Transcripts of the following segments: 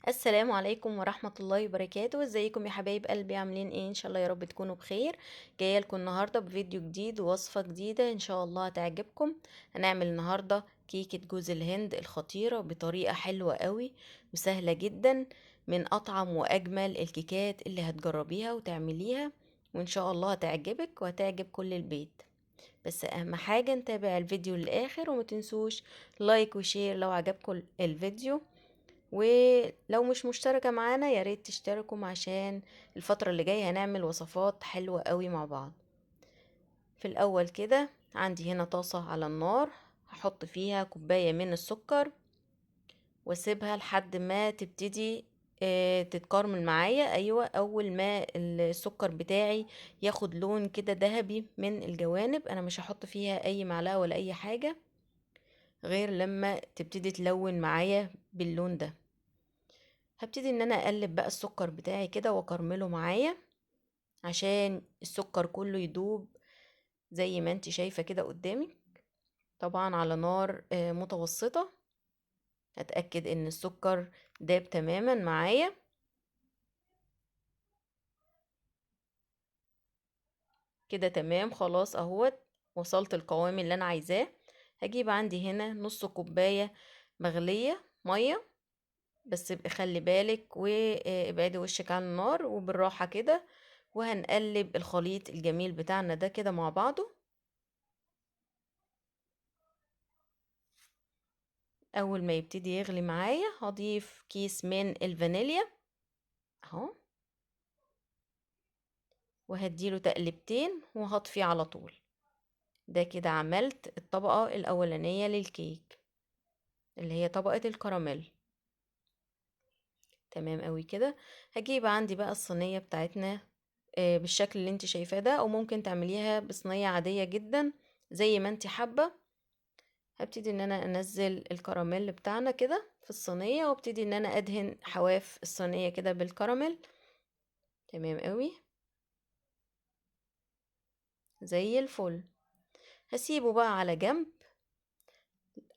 السلام عليكم ورحمة الله وبركاته. ازيكم يا حبايب قلبي؟ عاملين ايه؟ ان شاء الله يا رب تكونوا بخير. جايه لكم النهارده بفيديو جديد ووصفة جديدة ان شاء الله هتعجبكم. هنعمل النهارده كيكة جوز الهند الخطيرة بطريقة حلوة قوي وسهلة جدا، من اطعم واجمل الكيكات اللي هتجربيها وتعمليها، وان شاء الله هتعجبك وهتعجب كل البيت. بس اهم حاجة نتابع الفيديو للاخر، وما تنسوش لايك وشير لو عجبكم الفيديو. ولو مش مشتركة معانا يا ريت تشتركوا، عشان الفترة اللي جاية هنعمل وصفات حلوة قوي مع بعض. في الأول كده عندي هنا طاسة على النار، هحط فيها كوباية من السكر واسيبها لحد ما تبتدي تتكرمل معايا. ايوه، اول ما السكر بتاعي ياخد لون كده ذهبي من الجوانب، انا مش هحط فيها اي معلقة ولا اي حاجة غير لما تبتدي تلون معايا باللون ده. هبتدي ان انا اقلب بقى السكر بتاعي كده واكرمله معايا عشان السكر كله يدوب زي ما انت شايفة كده قدامي، طبعا على نار متوسطة. هتأكد ان السكر داب تماما معايا. كده تمام خلاص اهوت، وصلت القوام اللي انا عايزاه. هجيب عندي هنا نص كوباية مغلية مية، بس ابقي خلي بالك وابعدي وشك عن النار وبالراحة كده، وهنقلب الخليط الجميل بتاعنا ده كده مع بعضه. اول ما يبتدي يغلي معايا هضيف كيس من الفانيليا اهو، وهديله تقلبتين وهطفيه على طول. ده كده عملت الطبقة الاولانية للكيك اللي هي طبقة الكراميل. تمام قوي كده. هجيب عندي بقى الصينية بتاعتنا بالشكل اللي انت شايفاه ده، او ممكن تعمليها بصينية عادية جدا زي ما انت حابة. هبتدي ان انا انزل الكراميل بتاعنا كده في الصينية، وابتدي ان انا ادهن حواف الصينية كده بالكراميل. تمام قوي زي الفل. هسيبه بقى على جنب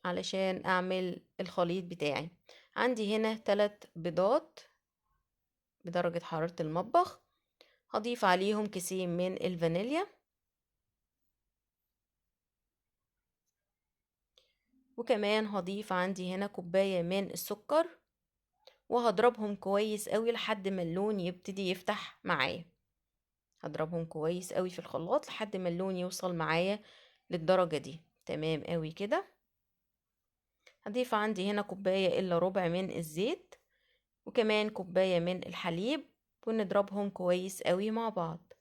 علشان اعمل الخليط بتاعي. عندي هنا 3 بيضات بدرجة حرارة المطبخ، هضيف عليهم كيسين من الفانيليا، وكمان هضيف عندي هنا كوباية من السكر، وهضربهم كويس قوي لحد ما اللون يبتدي يفتح معايا. هضربهم كويس قوي في الخلاط لحد ما اللون يوصل معايا للدرجة دي. تمام قوي كده. هضيف عندي هنا كوباية الا ربع من الزيت، وكمان كوباية من الحليب، ونضربهم كويس قوي مع بعض.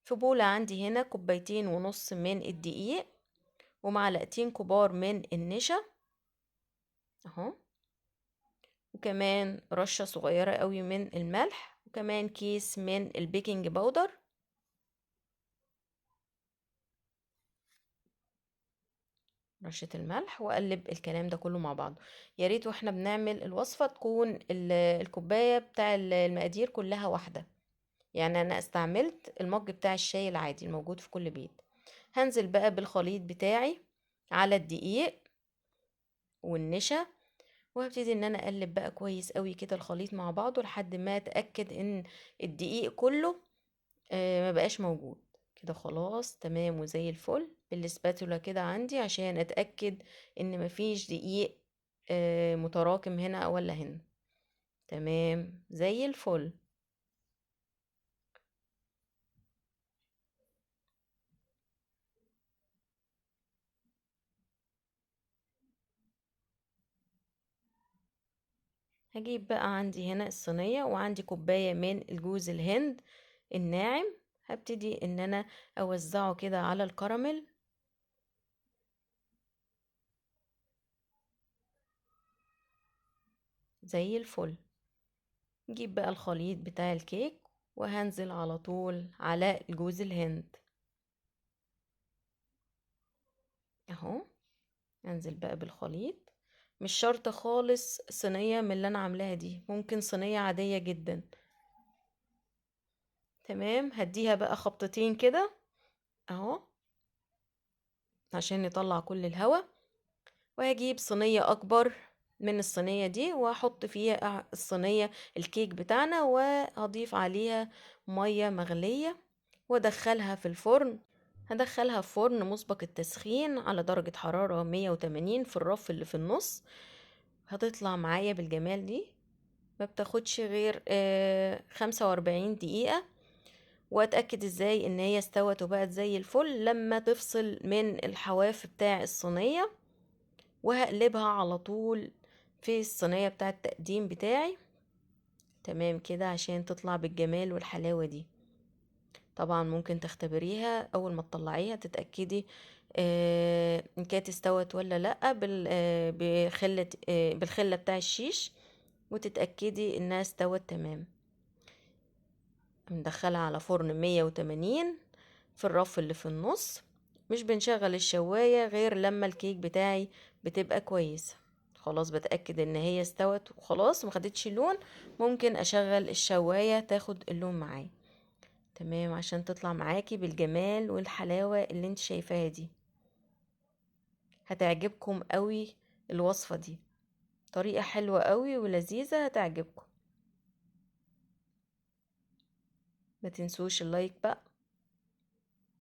في بولة عندي هنا كوبايتين ونص من الدقيق، ومعلقتين كبار من النشا اهو، وكمان رشة صغيرة قوي من الملح، وكمان كيس من البيكنج باودر. رشة الملح، واقلب الكلام ده كله مع بعض. يا ريت واحنا بنعمل الوصفة تكون الكوباية بتاع المقادير كلها واحدة. يعني انا استعملت المج بتاع الشاي العادي الموجود في كل بيت. هنزل بقى بالخليط بتاعي على الدقيق والنشا، وهبتدي ان انا اقلب بقى كويس قوي كده الخليط مع بعضه لحد ما اتاكد ان الدقيق كله ما بقاش موجود. كده خلاص تمام وزي الفل. بالسباتولا كده عندي عشان اتاكد ان مفيش دقيق متراكم هنا ولا هنا. تمام زي الفل. هجيب بقى عندي هنا الصينية، وعندي كوباية من الجوز الهند الناعم. هبتدي ان انا اوزعه كده على الكراميل زي الفل. نجيب بقى الخليط بتاع الكيك، وهنزل على طول على الجوز الهند اهو. انزل بقى بالخليط. مش شرط خالص صينية من اللي انا عاملاها دي، ممكن صينية عادية جدا. تمام. هديها بقى خبطتين كده اهو عشان نطلع كل الهواء. وهجيب صينية اكبر من الصينية دي، وهحط فيها الصينية الكيك بتاعنا، وهضيف عليها مية مغلية وادخلها في الفرن. هدخلها في فرن مسبق التسخين على درجة حرارة 180 في الرف اللي في النص. هتطلع معايا بالجمال دي، ما بتاخدش غير 45 دقيقة. واتأكد ازاي ان هي استوت وبقت زي الفل لما تفصل من الحواف بتاع الصينية. وهقلبها على طول في الصينية بتاع التقديم بتاعي. تمام كده عشان تطلع بالجمال والحلاوة دي. طبعا ممكن تختبريها اول ما تطلعيها تتأكدي ان كانت استوت ولا لا بالخلة بتاع الشيش، وتتأكدي انها استوت تمام. بندخلها على فرن 180 في الرف اللي في النص. مش بنشغل الشواية غير لما الكيك بتاعي بتبقى كويسة. خلاص بتأكد ان هي استوت وخلاص مخدتش اللون، ممكن اشغل الشواية تاخد اللون معايا. تمام عشان تطلع معاكي بالجمال والحلاوة اللي انت شايفاها دي. هتعجبكم قوي الوصفة دي، طريقة حلوة قوي ولذيذة هتعجبكم. ما تنسوش اللايك بقى.